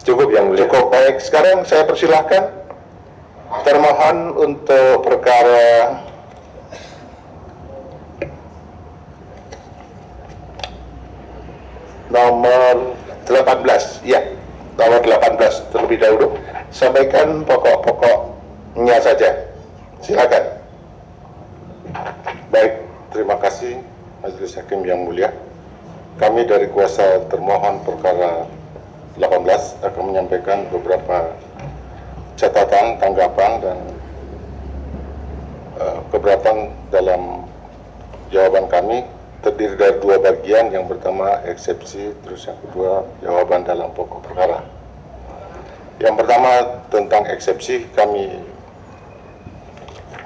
Cukup yang mulia. Cukup, baik. Sekarang saya persilahkan termohon untuk perkara nomor 18, ya, nomor 18 terlebih dahulu. Sampaikan pokok-pokoknya saja. Silakan. Baik, terima kasih Majelis Hakim yang mulia. Kami dari kuasa termohon perkara 18 akan menyampaikan beberapa catatan, tanggapan, dan keberatan dalam jawaban kami. Terdiri dari dua bagian, yang pertama eksepsi, terus yang kedua jawaban dalam pokok perkara. Yang pertama tentang eksepsi, kami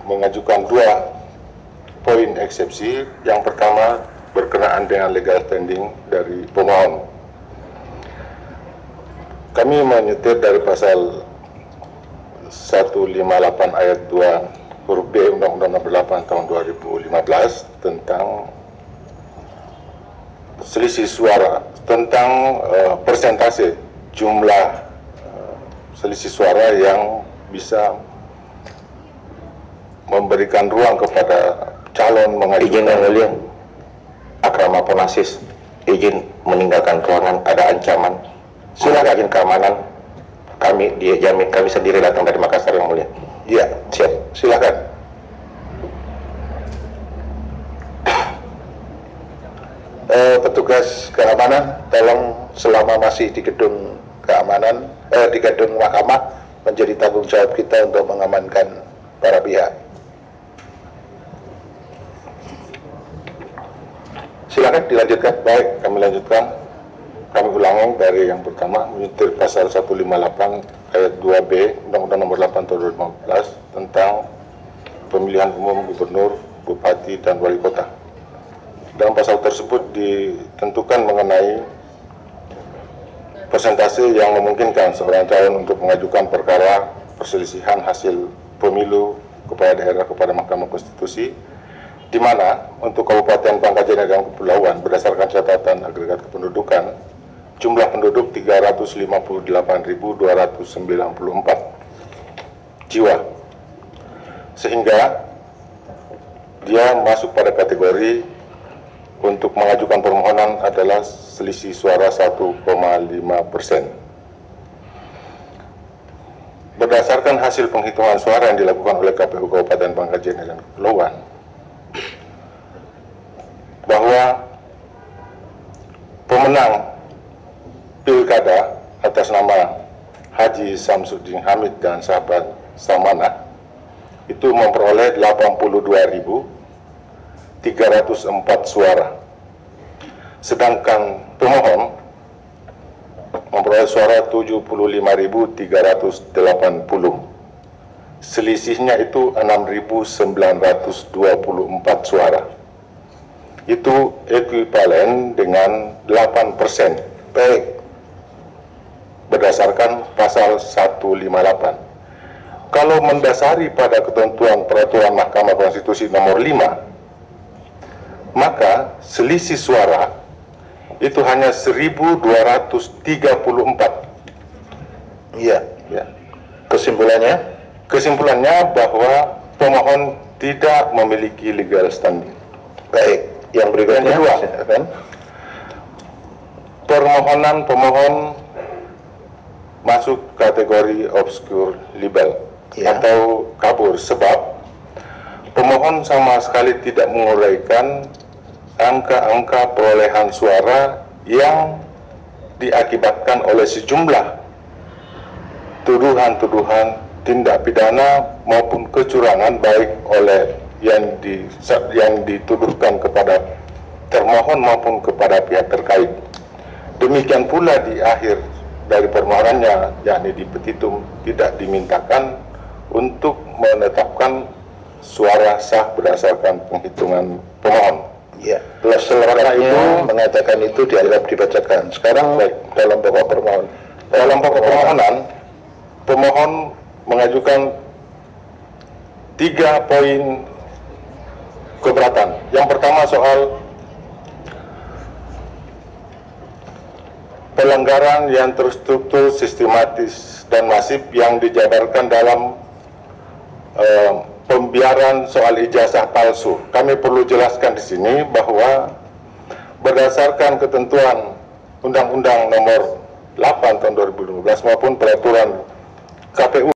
mengajukan dua poin eksepsi. Yang pertama berkenaan dengan legal standing dari pemohon. Kami menyetir dari pasal 158 ayat 2 huruf B Undang-Undang Nomor 8 tahun 2015 tentang selisih suara, tentang persentase jumlah selisih suara yang bisa memberikan ruang kepada calon mengajukan. Izin yang mulia, Akrama Ponasis, izin meninggalkan ruangan, ada ancaman. Silakan izin keamanan. Kami dijamin, kami sendiri datang dari Makassar yang mulia. Ya, siap. Silakan. Petugas keamanan, tolong selama masih di gedung keamanan, di gedung mahkamah, menjadi tanggung jawab kita untuk mengamankan para pihak. Silakan dilanjutkan. Baik, kami lanjutkan. Kami ulangi dari yang pertama, menyetir pasal 158 ayat 2B Undang-Undang Nomor 8 tahun 2015 tentang pemilihan umum gubernur, bupati, dan wali kota. Dalam pasal tersebut ditentukan mengenai persentase yang memungkinkan seorang calon untuk mengajukan perkara perselisihan hasil pemilu kepada daerah kepada Mahkamah Konstitusi, di mana untuk Kabupaten Pangkajene dan Kepulauan berdasarkan catatan agregat kependudukan, jumlah penduduk 358.294 jiwa, sehingga dia masuk pada kategori untuk mengajukan permohonan adalah selisih suara 1,5%. Berdasarkan hasil penghitungan suara yang dilakukan oleh KPU Kabupaten Pangkajene dan Kepulauan, bahwa pemenang pilkada atas nama Haji Samsudin Hamid dan sahabat Samana itu memperoleh 82.304 suara, sedangkan pemohon memperoleh suara 75.380. Selisihnya itu 6.924 suara. Itu ekuivalen dengan 8%. Baik. Berdasarkan pasal 158. Kalau mendasari pada ketentuan peraturan Mahkamah Konstitusi nomor 5, maka selisih suara itu hanya 1.234. Iya. Ya. Kesimpulannya bahwa pemohon tidak memiliki legal standing. baik. Yang berikutnya, Yang kedua, silakan. Permohonan pemohon masuk kategori obscure libel Ya. atau kabur, sebab pemohon sama sekali tidak menguraikan angka-angka perolehan suara yang diakibatkan oleh sejumlah tuduhan-tuduhan tindak pidana maupun kecurangan, baik oleh yang dituduhkan kepada termohon maupun kepada pihak terkait. Demikian pula di akhir dari permohonannya, yakni di petitum, tidak dimintakan untuk menetapkan suara sah berdasarkan penghitungan pemohon. Ya, selengkapnya mengatakan itu dianggap dibacakan. Sekarang Baik. dalam pokok permohonan. Dalam pokok permohonan, pemohon mengajukan 3 poin keberatan. Yang pertama soal pelanggaran yang terstruktur, sistematis, dan masif yang dijabarkan dalam pembiaran soal ijazah palsu. Kami perlu jelaskan di sini bahwa berdasarkan ketentuan Undang-Undang Nomor 8 Tahun 2015 maupun Peraturan KPU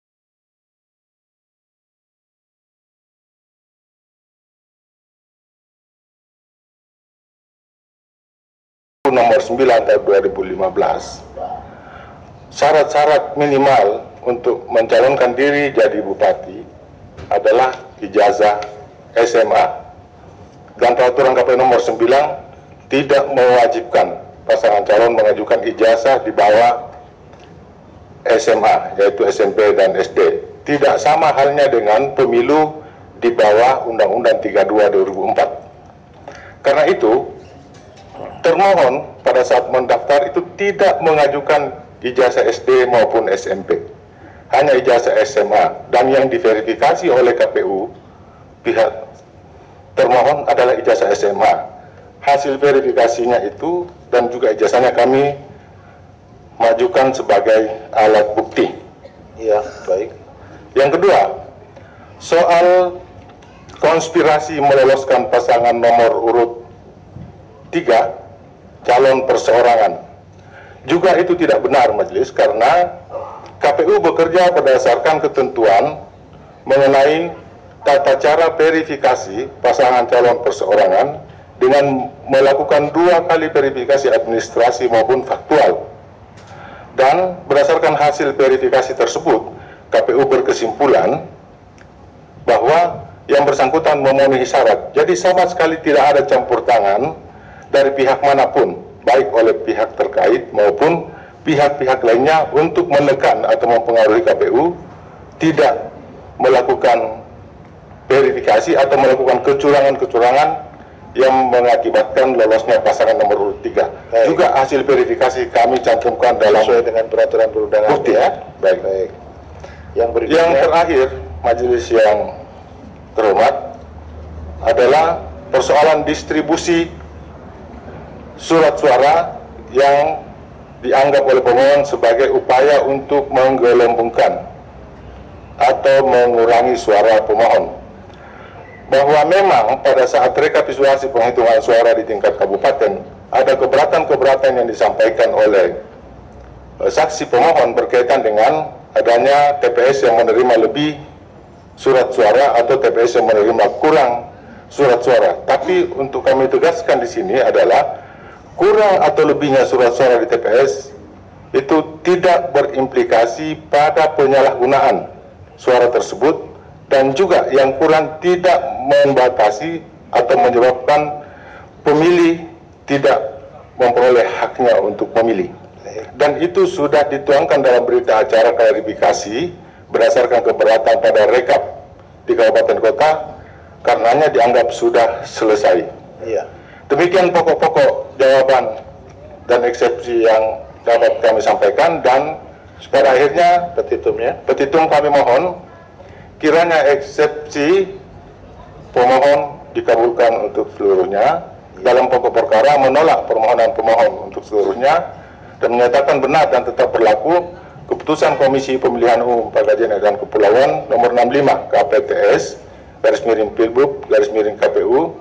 Nomor 9 Tahun 2015, syarat-syarat minimal untuk mencalonkan diri jadi bupati adalah ijazah SMA, dan peraturan KPU nomor 9 tidak mewajibkan pasangan calon mengajukan ijazah di bawah SMA, yaitu SMP dan SD. Tidak sama halnya dengan pemilu di bawah Undang-Undang 32 2004. Karena itu, termohon pada saat mendaftar itu tidak mengajukan ijazah SD maupun SMP, hanya ijazah SMA, dan yang diverifikasi oleh KPU pihak termohon adalah ijazah SMA. Hasil verifikasinya itu dan juga ijazahnya kami majukan sebagai alat bukti. Ya, baik. Yang kedua, soal konspirasi meloloskan pasangan nomor urut 3 calon perseorangan, juga itu tidak benar majelis, karena KPU bekerja berdasarkan ketentuan mengenai tata cara verifikasi pasangan calon perseorangan dengan melakukan 2 kali verifikasi administrasi maupun faktual. Dan berdasarkan hasil verifikasi tersebut, KPU berkesimpulan bahwa yang bersangkutan memenuhi syarat. Jadi sama sekali tidak ada campur tangan dari pihak manapun, baik oleh pihak terkait maupun pihak-pihak lainnya untuk menekan atau mempengaruhi KPU tidak melakukan verifikasi atau melakukan kecurangan-kecurangan yang mengakibatkan lolosnya pasangan nomor urut 3. Juga hasil verifikasi kami cantumkan dalam Sesuai dengan peraturan perundangan bukti ya. Baik. Baik. Yang berikutnya, Yang terakhir, majelis yang terhormat, adalah persoalan distribusi surat suara yang dianggap oleh pemohon sebagai upaya untuk menggelembungkan atau mengurangi suara pemohon. Bahwa memang pada saat rekapitulasi penghitungan suara di tingkat kabupaten ada keberatan-keberatan yang disampaikan oleh saksi pemohon berkaitan dengan adanya TPS yang menerima lebih surat suara atau TPS yang menerima kurang surat suara. Tapi untuk kami tegaskan di sini adalah kurang atau lebihnya surat suara di TPS itu tidak berimplikasi pada penyalahgunaan suara tersebut, dan juga yang kurang tidak membatasi atau menyebabkan pemilih tidak memperoleh haknya untuk memilih. Dan itu sudah dituangkan dalam berita acara klarifikasi berdasarkan keberatan pada rekap di kabupaten kota, karenanya dianggap sudah selesai. iya. Demikian pokok-pokok jawaban dan eksepsi yang dapat kami sampaikan, dan pada akhirnya petitum kami mohon kiranya eksepsi pemohon dikabulkan untuk seluruhnya. Dalam pokok perkara menolak permohonan pemohon untuk seluruhnya dan menyatakan benar dan tetap berlaku keputusan Komisi Pemilihan Umum Pagajian dan Kepulauan nomor 65 KPTS /Pilbub /KPU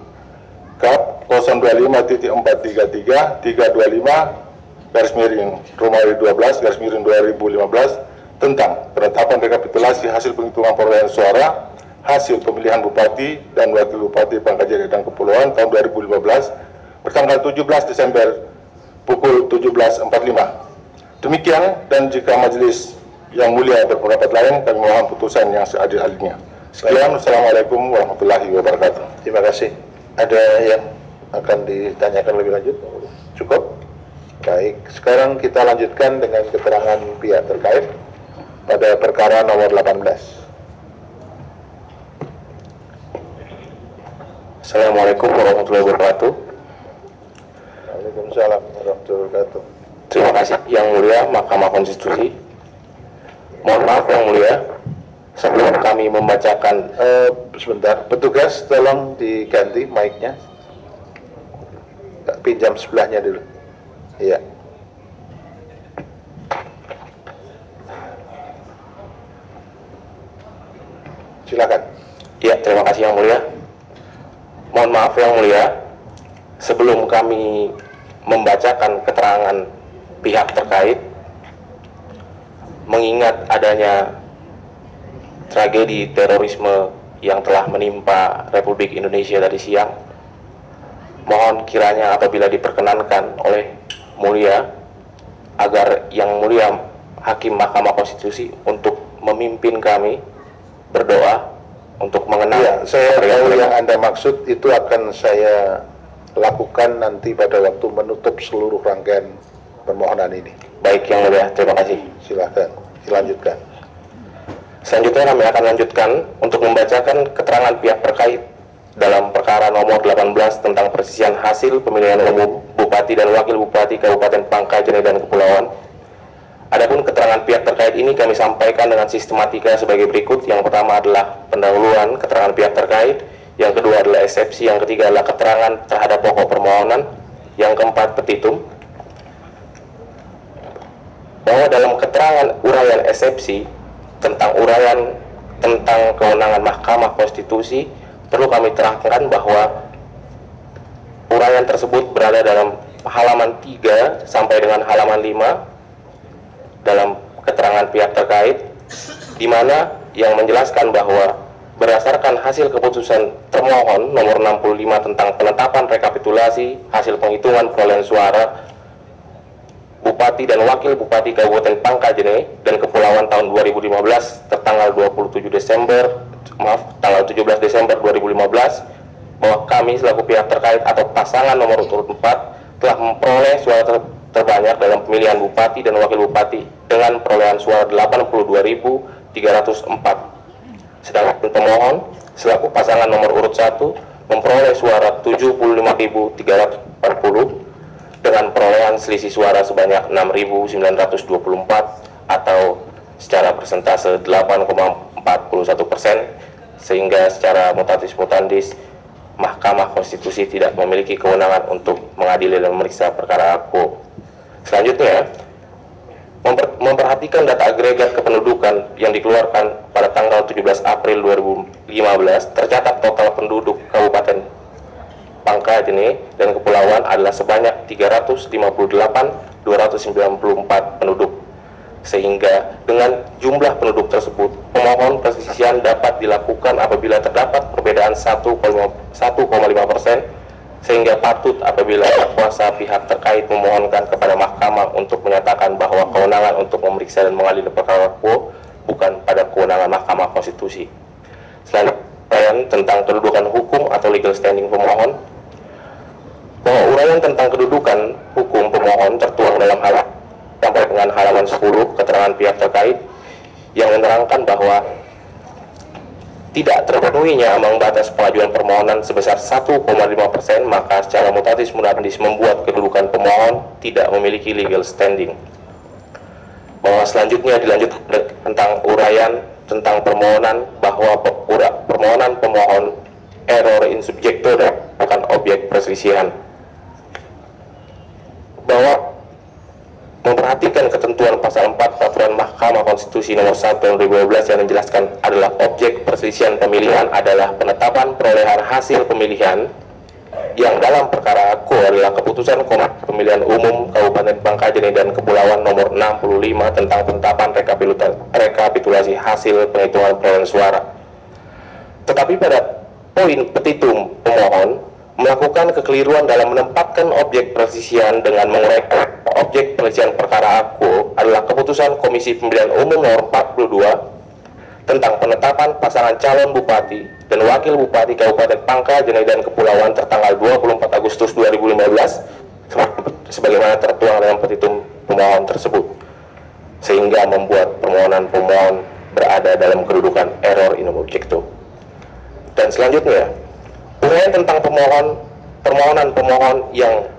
Kap 025.325/12/2015 tentang penetapan rekapitulasi hasil penghitungan perolehan suara hasil pemilihan Bupati dan Wakil Bupati Pangkajene dan Kepulauan tahun 2015 bertanggal 17 Desember pukul 17.45. Demikian, dan jika majelis yang mulia berpendapat lain, kami mohon putusan yang seadil-adilnya. Sekian, Assalamualaikum warahmatullahi wabarakatuh. Terima kasih. Ada yang akan ditanyakan lebih lanjut? Cukup? Baik, sekarang kita lanjutkan dengan keterangan pihak terkait pada perkara nomor 18. Assalamualaikum warahmatullahi wabarakatuh. Waalaikumsalam warahmatullahi wabarakatuh. Terima kasih Yang Mulia Mahkamah Konstitusi. Mohon maaf Yang Mulia, sebelum kami membacakan Sebentar, petugas tolong diganti mic-nya. Pinjam sebelahnya dulu. Iya. Silakan. Ya, terima kasih Yang Mulia. Mohon maaf Yang Mulia, sebelum kami membacakan keterangan pihak terkait, mengingat adanya tragedi terorisme yang telah menimpa Republik Indonesia tadi siang, mohon kiranya apabila diperkenankan oleh Mulia, agar Yang Mulia Hakim Mahkamah Konstitusi untuk memimpin kami berdoa untuk mengenal. Ya, saya tahu yang Anda maksud. Itu akan saya lakukan nanti pada waktu menutup seluruh rangkaian permohonan ini. Baik Yang Mulia, terima kasih. Silakan, dilanjutkan. Selanjutnya kami akan lanjutkan untuk membacakan keterangan pihak terkait dalam perkara nomor 18 tentang persisian hasil pemilihan umum Bupati dan Wakil Bupati Kabupaten Pangkajene dan Kepulauan. Adapun keterangan pihak terkait ini kami sampaikan dengan sistematika sebagai berikut. Yang pertama adalah pendahuluan keterangan pihak terkait, yang kedua adalah eksepsi, yang ketiga adalah keterangan terhadap pokok permohonan, yang keempat petitum. Bahwa dalam keterangan uraian eksepsi tentang uraian tentang kewenangan Mahkamah Konstitusi, perlu kami terangkan bahwa uraian tersebut berada dalam halaman 3 sampai dengan halaman 5 dalam keterangan pihak terkait, di mana yang menjelaskan bahwa berdasarkan hasil keputusan termohon nomor 65 tentang penetapan rekapitulasi hasil penghitungan perolehan suara Bupati dan Wakil Bupati Kabupaten Pangkajene dan Kepulauan tahun 2015 tertanggal 17 Desember 2015, bahwa kami selaku pihak terkait atau pasangan nomor urut 4 telah memperoleh suara terbanyak dalam pemilihan Bupati dan Wakil Bupati dengan perolehan suara 82.304. Sedangkan pemohon selaku pasangan nomor urut 1 memperoleh suara 75.340 dengan perolehan selisih suara sebanyak 6.924 atau secara persentase 8,41%, sehingga secara mutatis mutandis Mahkamah Konstitusi tidak memiliki kewenangan untuk mengadili dan memeriksa perkara aku. Selanjutnya, memperhatikan data agregat kependudukan yang dikeluarkan pada tanggal 17 April 2015, tercatat total penduduk Kabupaten Pangkajene dan Kepulauan adalah sebanyak 358.294 penduduk. Sehingga dengan jumlah penduduk tersebut, pemohon persisian dapat dilakukan apabila terdapat perbedaan 1,5%, sehingga patut apabila kuasa pihak terkait memohonkan kepada mahkamah untuk menyatakan bahwa kewenangan untuk memeriksa dan mengadili perkara bukan pada kewenangan Mahkamah Konstitusi. Selanjutnya tentang kedudukan hukum atau legal standing pemohon, bahwa uraian tentang kedudukan hukum pemohon tertuang dalam halaman sampai dengan halaman 10 keterangan pihak terkait yang menerangkan bahwa tidak terpenuhinya ambang batas pengajuan permohonan sebesar 1,5%, maka secara mutatis mutandis membuat kedudukan pemohon tidak memiliki legal standing. Bahwa selanjutnya dilanjutkan tentang uraian tentang permohonan, bahwa permohonan pemohon error in subjecto bukan objek perselisihan. Bahwa memperhatikan ketentuan pasal 4 Peraturan Mahkamah Konstitusi nomor 1 tahun 2012 yang menjelaskan adalah objek perselisihan pemilihan adalah penetapan perolehan hasil pemilihan yang dalam perkara aku adalah keputusan Komisi Pemilihan Umum Kabupaten Pangkajene dan Kepulauan nomor 65 tentang penetapan rekapitulasi hasil penghitungan perolehan suara. Tetapi pada poin petitum pemohon melakukan kekeliruan dalam menempatkan objek perselisihan dengan menguraikan objek perselisihan perkara aku adalah keputusan Komisi Pemilihan Umum nomor 42 tentang penetapan pasangan calon Bupati dan Wakil Bupati Kabupaten Pangkajene dan Kepulauan tertanggal 24 Agustus 2015 sebagaimana tertuang dalam petitum pemohon tersebut, sehingga membuat permohonan pemohon berada dalam kedudukan error in objecto. Dan selanjutnya, uraian tentang permohonan pemohon yang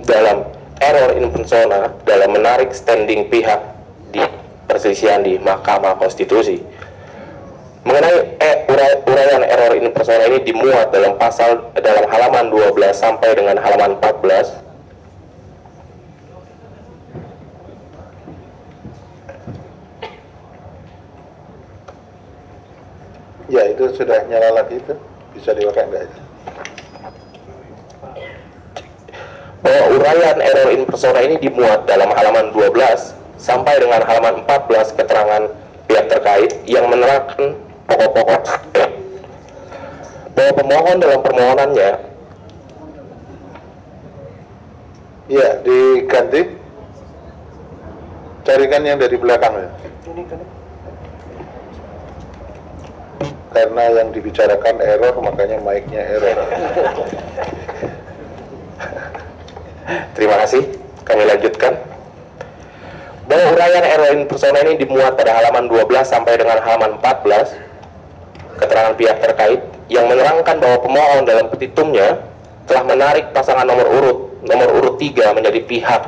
dalam error in persona dalam menarik standing pihak di perselisihan di Mahkamah Konstitusi. Mengenai uraian error in persona ini dimuat dalam halaman 12 sampai dengan halaman 14. Ya, itu sudah nyala lagi, itu bisa dipakai enggak itu? Bahwa uraian error in persona ini dimuat dalam halaman 12 sampai dengan halaman 14 keterangan pihak terkait yang menerangkan pokok-pokok bahwa pemohon dalam permohonannya ya diganti, carikan yang dari belakang ya. Karena yang dibicarakan error, makanya mic-nya error. Terima kasih, kami lanjutkan. Bahwa uraian error in persona ini dimuat pada halaman 12 sampai dengan halaman 14 keterangan pihak terkait yang menerangkan bahwa pemohon dalam petitumnya telah menarik pasangan nomor urut 3 menjadi pihak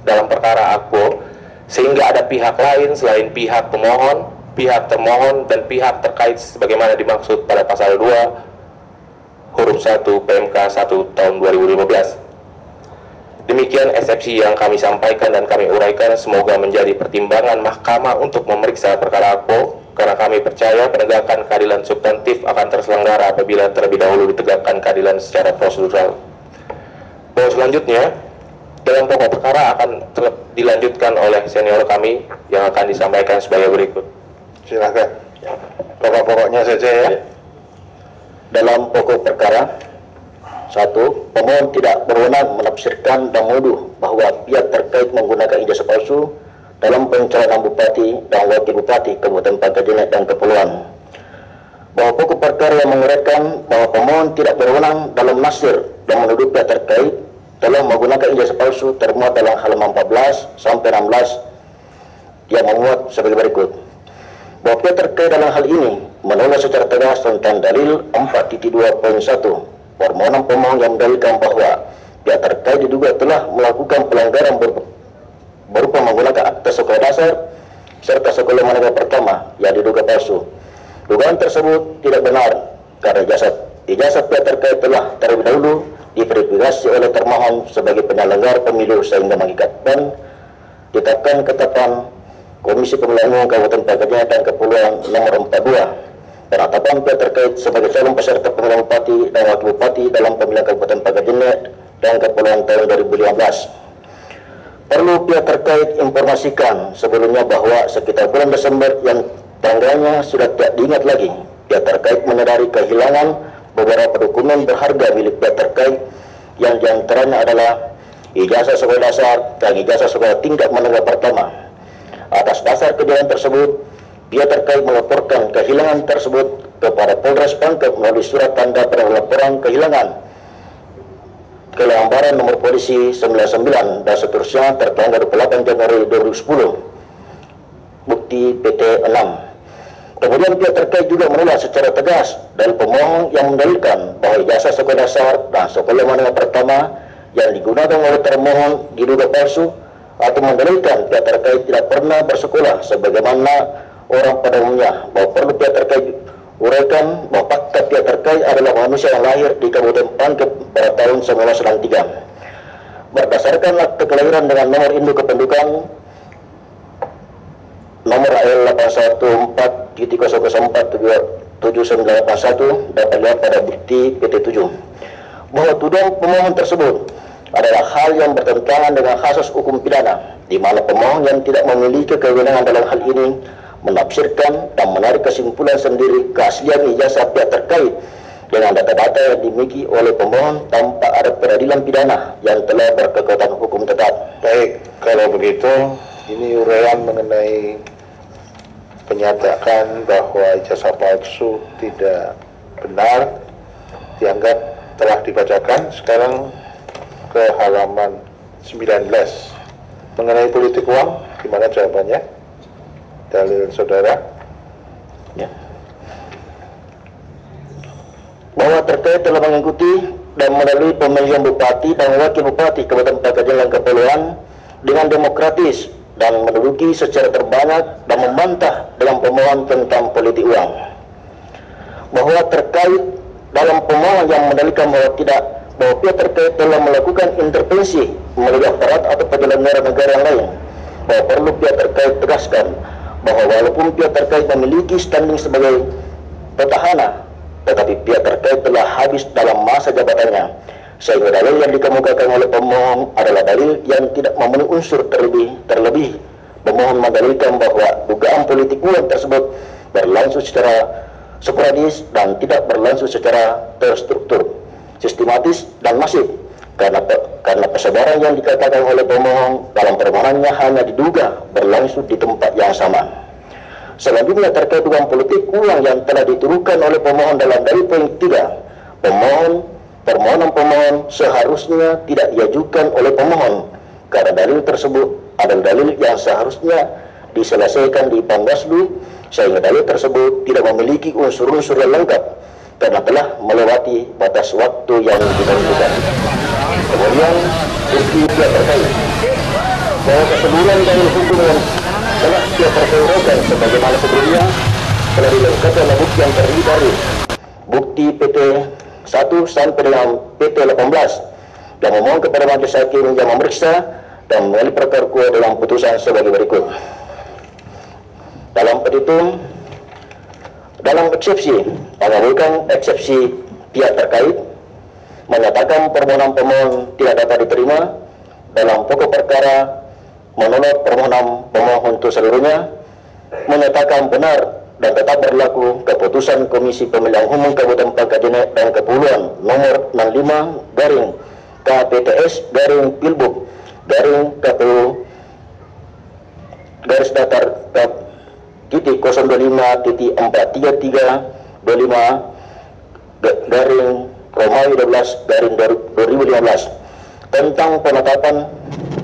dalam perkara akbo, sehingga ada pihak lain selain pihak pemohon, pihak termohon, dan pihak terkait sebagaimana dimaksud pada pasal 2 huruf 1 PMK 1 tahun 2015. Demikian eksepsi yang kami sampaikan dan kami uraikan, semoga menjadi pertimbangan mahkamah untuk memeriksa perkara akbo, karena kami percaya penegakan keadilan substantif akan terselenggara apabila terlebih dahulu ditegakkan keadilan secara prosedural. Bahwa selanjutnya dalam pokok perkara akan dilanjutkan oleh senior kami yang akan disampaikan sebagai berikut. Silakan. Pokok-pokoknya saja ya. Dalam pokok perkara, 1. Pemohon tidak berwenang menafsirkan dan menuduh bahwa pihak terkait menggunakan ijazah palsu dalam pencalonan bupati dan wakil bupati Kabupaten Pangkal dan Kepulauan. Bahwa pokok perkara yang menguraikan bahwa pemohon tidak berwenang dalam nasir dan menuduh pihak terkait telah menggunakan ijazah palsu termuat dalam halaman 14 sampai 16 yang memuat sebagai berikut. Bahwa pihak terkait dalam hal ini menolak secara tegas tentang dalil 4.2.1 permohonan pemohon yang mendalilkan bahwa pihak terkait diduga telah melakukan pelanggaran berupa menggunakan akta sekolah dasar serta sekolah menengah pertama yang diduga palsu. Dugaan tersebut tidak benar karena ijazah pihak terkait telah terlebih dahulu diverifikasi oleh termohon sebagai penyelenggara pemilu sehingga mengikat ditetapkan ketetapan Komisi Pemilihan Umum Kabupaten Pangkal dan Kepulauan nomor 42. Penetapan pihak terkait sebagai calon peserta pemilihan bupati dan wakil bupati dalam pemilihan Kabupaten Pangkal dan Kepulauan tahun 2015. Perlu pihak terkait informasikan sebelumnya bahwa sekitar bulan Desember yang tanggalnya sudah tidak diingat lagi, pihak terkait menyadari kehilangan beberapa dokumen berharga milik pihak terkait yang diantaranya adalah ijazah sekolah dasar dan ijazah sekolah tingkat menengah pertama. Atas dasar kejadian tersebut, pihak terkait melaporkan kehilangan tersebut kepada Polres Pangkep melalui surat tanda pelaporan kehilangan ke lembaran nomor polisi 99 dan seterusnya tertanggal 28 Januari 2010 bukti PT 6. Kemudian pihak terkait juga menolak secara tegas dari pemohon yang mendalilkan bahwa ijazah sekolah dasar dan sekolah menengah pertama yang digunakan oleh termohon diduga palsu, atau mendalilkan pihak terkait tidak pernah bersekolah sebagaimana orang pada umumnya. Bahwa perlu pihak terkait uraikan bahwa fakta pihak terkait adalah manusia yang lahir di Kabupaten Pangkep pada tahun 1993 berdasarkan akte kelahiran dengan nomor induk kependudukan nomor AL 814.0047981 dapat dilihat pada bukti PT 7 bahwa tuduhan pemohon tersebut adalah hal yang bertentangan dengan asas hukum pidana, di mana pemohon yang tidak memiliki kewenangan dalam hal ini menafsirkan dan menarik kesimpulan sendiri keaslian ijazah pihak terkait dengan data-data yang dimiliki oleh pemohon tanpa ada peradilan pidana yang telah berkekuatan hukum tetap. Baik, kalau begitu ini uraian mengenai penyataan bahwa ijazah palsu tidak benar dianggap telah dibacakan. Sekarang ke halaman 19 mengenai politik uang, gimana jawabannya? Dalil saudara Ya. Bahwa terkait telah mengikuti dan melalui pemilihan bupati dan wakil bupati Kabupaten Pangkal dan Kepulauan dengan demokratis dan menduduki secara terbanyak dan membantah dalam pemohon tentang politik uang. Bahwa terkait dalam pemohon yang mendalilkan bahwa pihak terkait telah melakukan intervensi melalui aparat atau penyelenggara negara yang lain, bahwa perlu pihak terkait tegaskan bahwa walaupun pihak terkait memiliki standing sebagai petahana, tetapi pihak terkait telah habis dalam masa jabatannya, sehingga dalil yang dikemukakan oleh pemohon adalah dalil yang tidak memenuhi unsur. Terlebih pemohon mendalilkan bahwa dugaan politik uang tersebut berlangsung secara sporadis dan tidak berlangsung secara terstruktur, sistematis dan masif, karena persebaran yang dikatakan oleh pemohon dalam permohonannya hanya diduga berlangsung di tempat yang sama. Selanjutnya terkait dugaan politik uang yang telah dituduhkan oleh pemohon dalam dalil poin 3, permohonan pemohon seharusnya tidak diajukan oleh pemohon karena dalil tersebut adalah dalil yang seharusnya diselesaikan di Panwaslu, sehingga dalil tersebut tidak memiliki unsur-unsur yang lengkap karena telah melewati batas waktu yang ditentukan. Kemudian bukti pihak terkait bahwa keseluruhan dalil hukum yang telah pihak terkait sebagaimana sebelumnya telah dilengkapi oleh bukti yang terdiri dari bukti PT 1 sampai dengan PT 18 yang memohon kepada majelis hakim yang memeriksa dan mengalih perkara dalam putusan sebagai berikut. Dalam petitum, dalam eksepsi, mengabulkan eksepsi pihak terkait, menyatakan permohonan pemohon tidak dapat diterima, dalam pokok perkara menolak permohonan pemohon untuk seluruhnya, menyatakan benar dan tetap berlaku keputusan Komisi Pemilihan Umum Kabupaten Pangkajene dan Kepulauan nomor 65 KPTS Pilbuk KPU garis datar titik 025.43325 Romawi 12 2015 tentang penetapan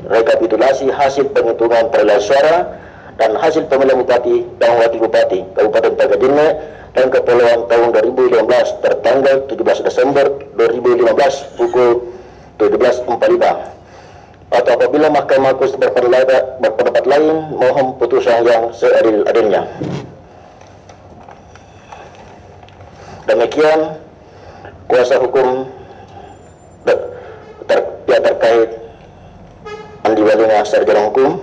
rekapitulasi hasil penghitungan perolehan suara dan hasil pemilihan bupati dan wakil bupati Kabupaten Pangkajene dan Kepulauan tahun 2015 tertanggal 17 Desember 2015 pukul 17.45. Atau apabila Mahkamah Konstitusi berpendapat lain, mohon putusan yang seadil-adilnya. Demikian kuasa hukum pihak terkait Andi Walunya Sarjana Hukum.